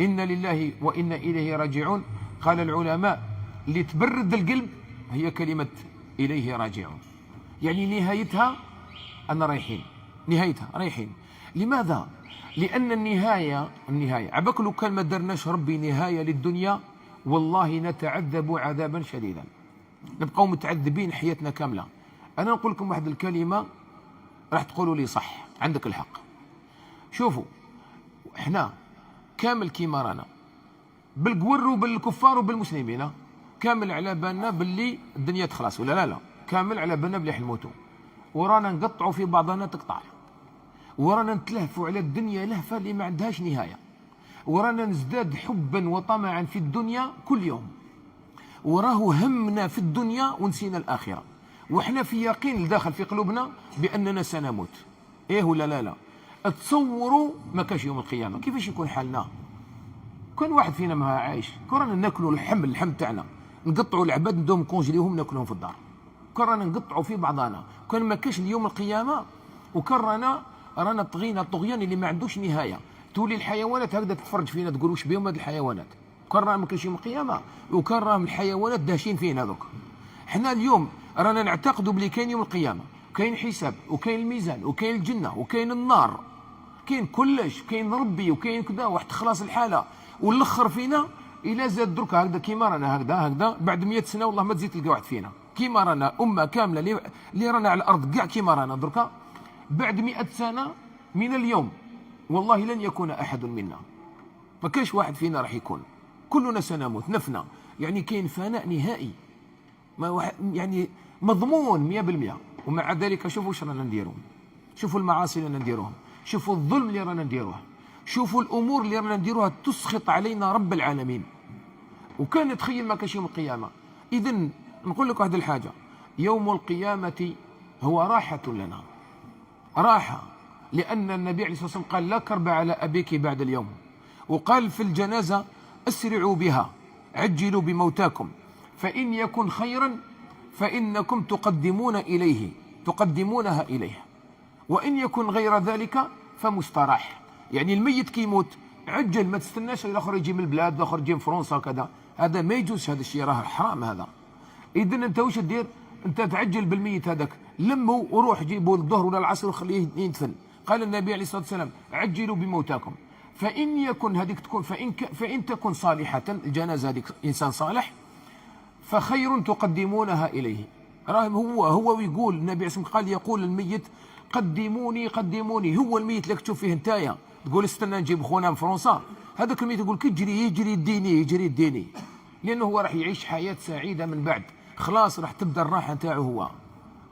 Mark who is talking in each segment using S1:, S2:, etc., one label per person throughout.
S1: إن لله وإنا إليه راجعون. قال العلماء اللي تبرد القلب هي كلمة إليه راجعون، يعني نهايتها أنا رايحين، نهايتها رايحين. لماذا؟ لأن النهاية عباك لو كان ما درناش ربي نهاية للدنيا والله نتعذب عذابا شديدا، نبقاو متعذبين حياتنا كاملة. أنا نقول لكم واحد الكلمة راح تقولوا لي صح، عندك الحق. شوفوا احنا كامل كيما رانا بالقور وبالكفار وبالمسلمين كامل على بالنا باللي الدنيا تخلص ولا لا، كامل على بالنا باللي حنموتوا، ورانا نقطعوا في بعضنا تقطع، ورانا نتلهفوا على الدنيا لهفة اللي ما عندهاش نهاية، ورانا نزداد حبا وطمعا في الدنيا كل يوم، وراه همنا في الدنيا ونسينا الآخرة، وإحنا في يقين داخل في قلوبنا بأننا سنموت. إيه ولا لا؟ تصوروا ما كاش يوم القيامة كيفاش يكون حالنا؟ كان واحد فينا ما عايش كرانا ناكلوا اللحم تاعنا، نقطعوا العباد ندوم كونجليهم ناكلهم في الدار، كرانا نقطعوا في بعضنا، كان ما كاش اليوم القيامة، وكرانا رانا طغينا الطغيان اللي ما عندوش نهاية. تولي الحيوانات هكذا تتفرج فينا تقول واش بهم هاد الحيوانات، كان راه ما كاينش يوم القيامة، وكان راهم الحيوانات داشين فينا هذوك. حنا اليوم رانا نعتقدوا بلي كاين يوم القيامة، كاين حساب وكاين الميزان وكاين الجنة وكاين النار، كاين كلش، كاين ربي وكاين كذا واحد خلاص الحالة، والاخر فينا الى زاد درك هكذا كيما رانا هكذا بعد 100 سنة والله ما تزيد تلقى واحد فينا كيما رانا، أمة كاملة اللي رانا على الأرض كاع كيما رانا دركا، بعد 100 سنة من اليوم والله لن يكون أحد منا، ما كاش واحد فينا راح يكون، كلنا سنموت نفنى، يعني كاين فناء نهائي ما يعني مضمون 100%. ومع ذلك شوفوا واش رانا نديروا، شوفوا المعاصي اللي رانا نديروها، شوفوا الظلم اللي رانا نديروه، شوفوا الأمور اللي رانا نديروها تسخط علينا رب العالمين. وكان نتخيل ما كاش يوم القيامة. إذن نقول لك واحد الحاجة، يوم القيامة هو راحة لنا، راحة، لأن النبي عليه الصلاة والسلام قال لا كرب على أبيك بعد اليوم، وقال في الجنازة أسرعوا بها عجلوا بموتاكم فإن يكن خيرا فإنكم تقدمونها إليه، وإن يكن غير ذلك فمستراح. يعني الميت كي يموت عجل، ما تستناش الآخر يجي من البلاد، الآخر يجي من فرنسا كذا، هذا ما يجوز، هذا الشيء راه حرام هذا. إذن أنت واش دير؟ أنت تعجل بالميت هذاك، لمه وروح جيبه الظهر ولا العصر وخليه يندفن. قال النبي عليه الصلاة والسلام عجلوا بموتاكم فإن يكن هذيك تكون فإن تكن صالحة، الجنازة هذيك إنسان صالح، فخير تقدمونها إليه. راه هو يقول النبي عليه الصلاة والسلام قال يقول الميت قدموني، هو الميت لك تشوف فيه نتايا تقول استنى نجيب خونا من فرنسا، هذاك الميت يقول يجري يديني، لأنه هو راح يعيش حياة سعيدة من بعد، خلاص راح تبدا الراحة نتاعو هو،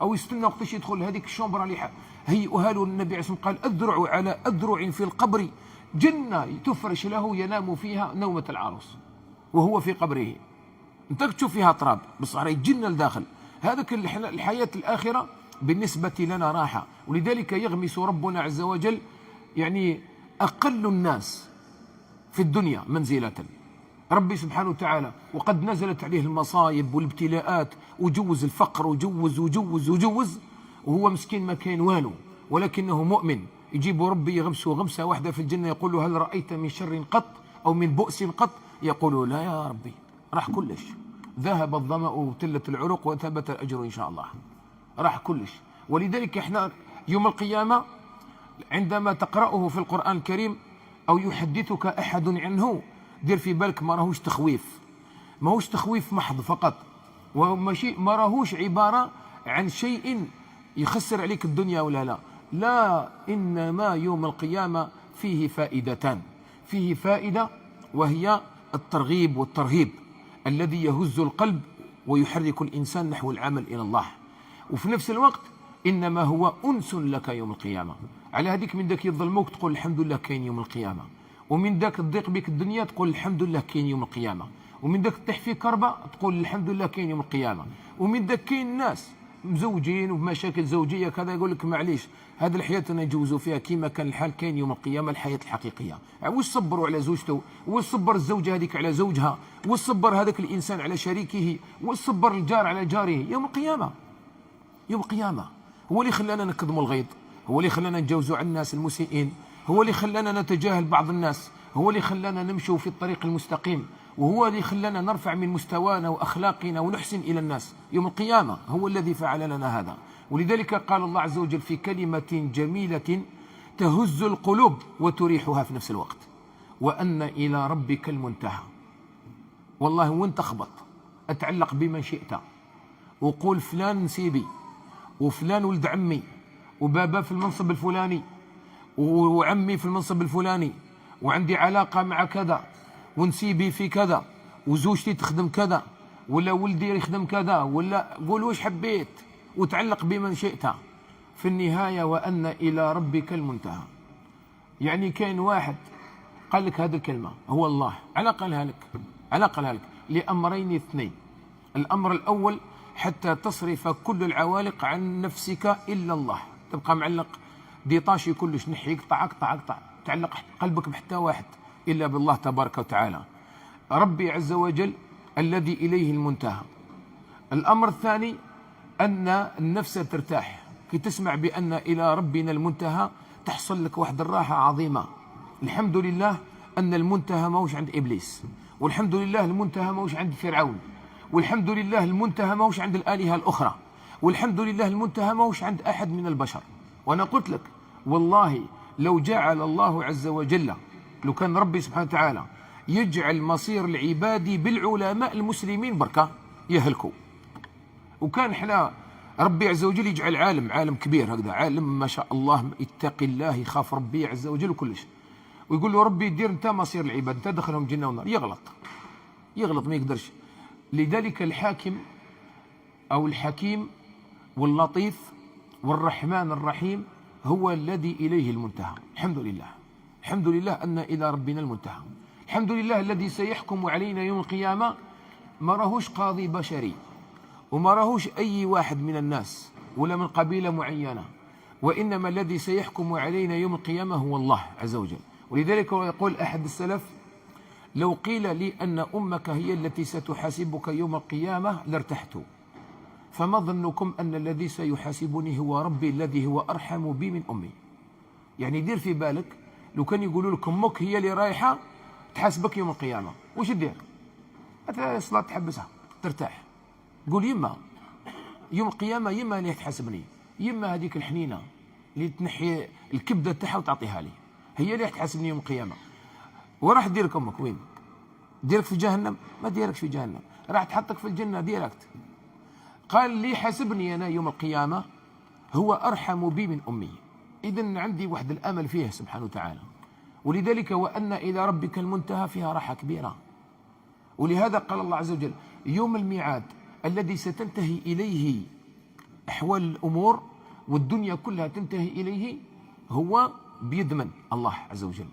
S1: أو يستنى وقتاش يدخل هذيك الشومبرا اللي هيئوها له النبي عليه الصلاة والسلام، قال أذرع على أذرع في القبر جنة تفرش له ينام فيها نومة العروس وهو في قبره، انت تشوف فيها تراب بس راهي جنة لداخل. هذاك الحياة الآخرة بالنسبة لنا راحة، ولذلك يغمس ربنا عز وجل يعني أقل الناس في الدنيا منزلة ربي سبحانه وتعالى، وقد نزلت عليه المصايب والابتلاءات وجوز الفقر وجوز وهو مسكين ما كان والو، ولكنه مؤمن، يجيب ربي يغمسه غمسة واحدة في الجنة، يقول له هل رأيت من شر قط أو من بؤس قط؟ يقول لا يا ربي راح كلش، ذهب الظمأ وتلت العروق وثبت الأجر إن شاء الله، راح كلش. ولذلك احنا يوم القيامة عندما تقرأه في القرآن الكريم أو يحدثك أحد عنه دير في بالك ما راهوش تخويف محض فقط، وماشي ما راهوش عبارة عن شيء يخسر عليك الدنيا ولا لا، إنما يوم القيامة فيه فائدتان، فيه فائدة وهي الترغيب والترهيب الذي يهز القلب ويحرك الإنسان نحو العمل إلى الله، وفي نفس الوقت إنما هو أنس لك يوم القيامة. على هذيك من ذاك يظلموك تقول الحمد لله كاين يوم القيامة، ومن ذاك تضيق بك الدنيا تقول الحمد لله كاين يوم القيامة، ومن ذاك تطيح في كربة تقول الحمد لله كاين يوم القيامة، ومن ذاك كاين ناس مزوجين وبمشاكل زوجية كذا يقول لك معليش هذه الحياة أنا نجوزوا فيها كيما كان الحال، كاين يوم القيامة الحياة الحقيقية. واش صبروا على زوجته، واش صبر الزوجة هذيك على زوجها، واش صبر هذاك الإنسان على شريكه، واش صبر الجار على جاره. يوم القيامة هو اللي خلانا نكظموا الغيظ، هو اللي خلانا نتجاوزوا على الناس المسيئين، هو اللي خلانا نتجاهل بعض الناس، هو اللي خلانا نمشوا في الطريق المستقيم، وهو اللي خلانا نرفع من مستوانا وأخلاقنا ونحسن إلى الناس يوم القيامة، هو الذي فعل لنا هذا. ولذلك قال الله عز وجل في كلمة جميلة تهز القلوب وتريحها في نفس الوقت: وأن إلى ربك المنتهى. والله وين تخبط أتعلق بمن شئت، وقول فلان نسيبي، وفلان ولد عمي، وبابا في المنصب الفلاني، وعمي في المنصب الفلاني، وعندي علاقة مع كذا، ونسيبي في كذا، وزوجتي تخدم كذا، ولا ولدي يخدم كذا، ولا قول واش حبيت وتعلق بمن شئت. في النهاية وأن إلى ربك المنتهى. يعني كاين واحد قال لك هذه الكلمة هو الله، على قالها لك؟ على قالها لك لأمرين اثنين. الأمر الأول حتى تصرف كل العوالق عن نفسك إلا الله، تبقى معلق ديطاشي كلش، نحي قطع قطع قطع، تعلق قلبك بحتى واحد إلا بالله تبارك وتعالى، ربي عز وجل الذي إليه المنتهى. الأمر الثاني أن النفس ترتاح كي تسمع بأن إلى ربنا المنتهى، تحصل لك واحد الراحة عظيمة. الحمد لله أن المنتهى موش عند إبليس، والحمد لله المنتهى موش عند فرعون، والحمد لله المنتهى موش عند الآلهة الأخرى، والحمد لله المنتهى موش عند أحد من البشر. وأنا قلت لك والله لو جعل الله عز وجل، لو كان ربي سبحانه وتعالى يجعل مصير العباد بالعلماء المسلمين بركة يهلكوا، وكان احنا ربي عز وجل يجعل عالم كبير هكذا، عالم ما شاء الله يتقي الله يخاف ربي عز وجل وكلش، ويقول له ربي دير انت مصير العباد، انت دخلهم جنة ونار، يغلط ما يقدرش. لذلك الحاكم أو الحكيم واللطيف والرحمن الرحيم هو الذي إليه المنتهى. الحمد لله، الحمد لله أن إلى ربنا المنتهى. الحمد لله الذي سيحكم علينا يوم القيامة ما راهوش قاضي بشري، وما راهوش أي واحد من الناس ولا من قبيلة معينة، وإنما الذي سيحكم علينا يوم القيامة هو الله عز وجل. ولذلك يقول أحد السلف: لو قيل لي أن أمك هي التي ستحاسبك يوم القيامة لارتحت، فما ظنكم أن الذي سيحاسبني هو ربي الذي هو أرحم بي من أمي. يعني دير في بالك لو كان يقولوا لك أمك هي اللي رايحة تحاسبك يوم القيامة، وش دير؟ الصلاة تحبسها ترتاح، قول يما يوم القيامة يما اللي تحاسبني، يما هذيك الحنينة اللي تنحي الكبدة تاعها وتعطيها لي، هي اللي تحاسبني يوم القيامة. وراح ديرك أمك وين؟ ديرك في جهنم؟ ما ديركش في جهنم، راح تحطك في الجنة ديركت. قال لي حاسبني أنا يوم القيامة هو أرحم بي من أمي. إذن عندي واحد الأمل فيه سبحانه وتعالى. ولذلك وأن إلى ربك المنتهى فيها راحة كبيرة. ولهذا قال الله عز وجل: يوم الميعاد الذي ستنتهي إليه أحوال الأمور والدنيا كلها تنتهي إليه هو بيد من؟ الله عز وجل.